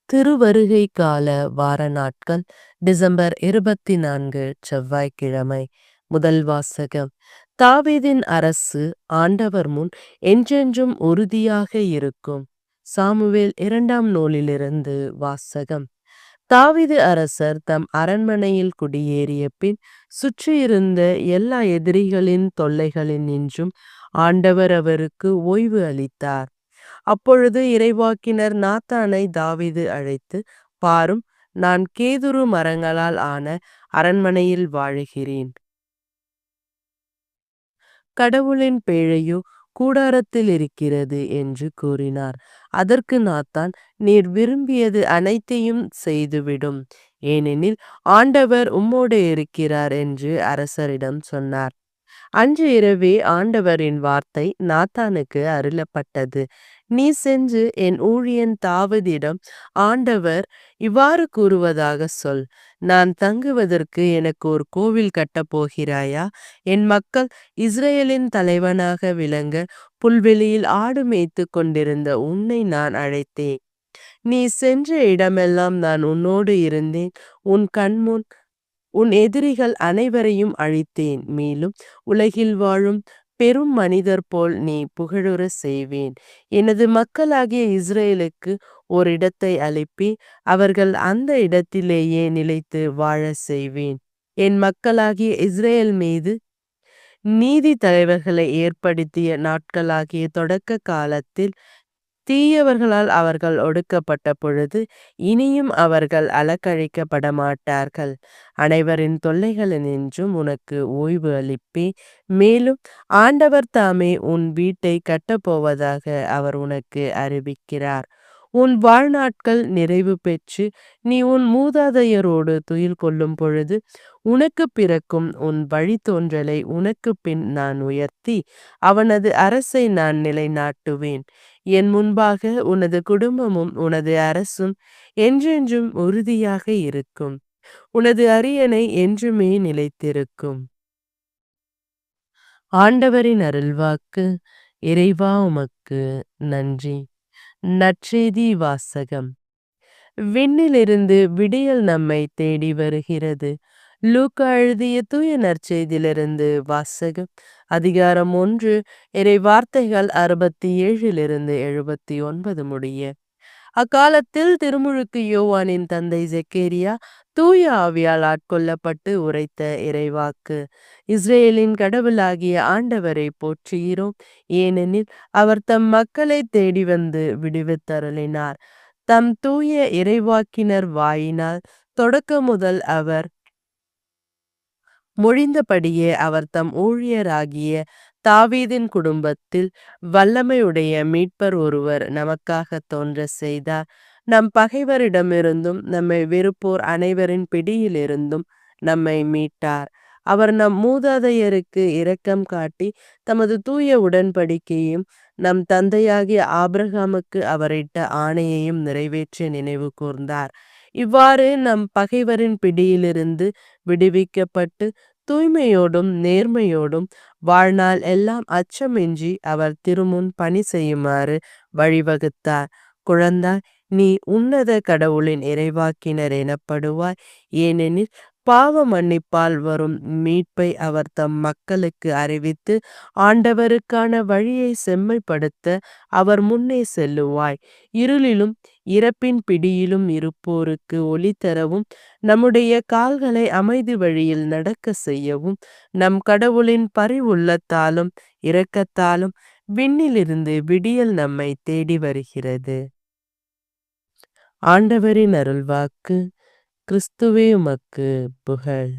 திருவருகை கால வார நாட்கள் டிசம்பர் 24 செவ்வாய்க்கிழமை. முதல் வாசகம். தாவீதின் அரசு ஆண்டவர் முன் என்றென்றும் உறுதியாக இருக்கும். சாமுவேல் 2ஆம் நூலிலிருந்து வாசகம். தாவீது அரசர் தம் அரண்மனையில் குடியேறிய பின் சுற்றியிருந்த எல்லா எதிரிகளின் தொல்லைகளினின்றும் ஆண்டவர் அவருக்கு ஓய்வு அளித்தார். அப்பொழுது இறைவாக்கினர் நாத்தானை தாவீது அழைத்து, பாரும், நான் கேதுரு மரங்களால் ஆன அரண்மனையில் வாழுகிறேன். கடவுளின் பேழையோ கூடாரத்தில் இருக்கிறது என்று கூறினார். அதற்கு நாத்தான், நீர் விரும்பியது அனைத்தையும் செய்துவிடும், ஏனெனில் ஆண்டவர் உம்மோடு இருக்கிறார் என்று அரசரிடம் சொன்னார். அன்று இரவே ஆண்டவரின் வார்த்தை நாத்தானுக்கு அருளப்பட்டது. நீ சென்று என் ஊழியன் தாவீதிடம் ஆண்டவர் இவ்வாறு கூறுவதாக சொல். நான் தங்குவதற்கு எனக்கு ஒரு கோவில் கட்டப் போகிறாயா? என் மக்கள் இஸ்ரேலின் தலைவனாக விளங்க புல்வெளியில் ஆடு மேய்த்து கொண்டிருந்த உன்னை நான் அழைத்தேன். நீ சென்ற இடமெல்லாம் நான் உன்னோடு இருந்தேன். உன் கண்முன் உன் எதிரிகள் அனைவரையும் அழித்தேன். மேலும் உலகில் வாழும் பெரும் மனிதர் போல் நீ புகழுற செய்வேன். எனது மக்களாகிய இஸ்ரேலுக்கு ஓரிடத்தை அளிப்பேன். அவர்கள் அந்த இடத்திலேயே நிலைத்து வாழ செய்வேன். என் மக்களாகிய இஸ்ரேல் மீது நீதி தலைவர்களை ஏற்படுத்திய நாட்களாகிய தொடக்க காலத்தில் தீயவர்களால் அவர்கள் ஒடுக்கப்பட்ட பொழுது இனியும் அவர்கள் அலக்கழிக்கப்பட மாட்டார்கள். அனைவரின் தொல்லைகளினின்றும் உனக்கு ஓய்வு அளிப்பேன். மேலும் ஆண்டவர் தாமே உன் வீட்டை கட்டப்போவதாக அவர் உனக்கு அறிவிக்கிறார். உன் வாழ்நாட்கள் நிறைவு பெற்று நீ உன் மூதாதையரோடு துயில் கொள்ளும் பொழுது உனக்கு பிறக்கும் உன் வழித்தோன்றலை உனக்கு பின் நான் உயர்த்தி அவனது அரசை நான் நிலைநாட்டுவேன். என் முன்பாக உனது குடும்பமும் உனது அரசும் என்றென்றும் உறுதியாக இருக்கும். உனது அரியணை என்றுமே நிலைத்திருக்கும். ஆண்டவரின் அருள்வாக்கு. இறைவா, உமக்கு நன்றி. நற்செய்தி வாசகம். விண்ணிலிருந்து விடியல் நம்மை தேடி வருகிறது. லூக்கா எழுதிய தூய நற்செய்தியிலிருந்து வாசகம். அதிகாரம் 1, இறை வார்த்தைகள் 67 79 முடிய. அக்காலத்தில் திருமுழுக்கு யோவானின் தந்தை செக்கேரியா தூய ஆவியால் ஆட்கொள்ளப்பட்டு உரைத்த இறைவாக்கு. இஸ்ரேலின் கடவுளாகிய ஆண்டவரை போற்றுகிறோம், ஏனெனில் அவர் தம் மக்களை தேடி வந்து விடுவித்தருளினார். தம் தூய இறைவாக்கினர் வாயினால் தொடக்க முதல் அவர் மொழிந்தபடியே அவர் தம் ஊழியராகிய தாவீதின் குடும்பத்தில் வல்லமையுடைய மீட்பர் ஒருவர் நமக்காக தோன்ற செய்தார். நம் பகைவரிடமிருந்தும் நம்மை வெறுப்போர் அனைவரின் பிடியிலிருந்தும் நம்மை மீட்டார். அவர் நம் மூதாதையருக்கு இரக்கம் காட்டி தமது தூய உடன்படிக்கையும் நம் தந்தையாகிய ஆபிரகாமுக்கு அவரிட்ட ஆணையையும் நிறைவேற்றி நினைவு கூர்ந்தார். இவ்வாறு நம் பகைவரின் பிடியிலிருந்து விடுவிக்கப்பட்டு தூய்மையோடும் நேர்மையோடும் வாழ்நாள் எல்லாம் அச்சமின்றி அவர் திருமுன் பணி செய்யுமாறு வழிவகுத்தார். குழந்தாய், நீ உன்னத கடவுளின் இறைவாக்கினர் எனப்படுவாய், ஏனெனில் பாவ மன்னிப்பால் வரும் மீட்பை அவர் தம் மக்களுக்கு அறிவித்து ஆண்டவருக்கான வழியை செம்மைப்படுத்த அவர் முன்னே செல்லுவாய். இருளிலும் இறப்பின் பிடியிலும் இருப்போருக்கு ஒளி தரவும் நம்முடைய கால்களை அமைதி வழியில் நடக்க செய்யவும் நம் கடவுளின் பரிவுள்ளத்தாலும் இரக்கத்தாலும் விண்ணிலிருந்து விடியல் நம்மை தேடி வருகிறது. ஆண்டவரின் அருள்வாக்கு. கிறிஸ்துவே, உமக்கு புகழ்.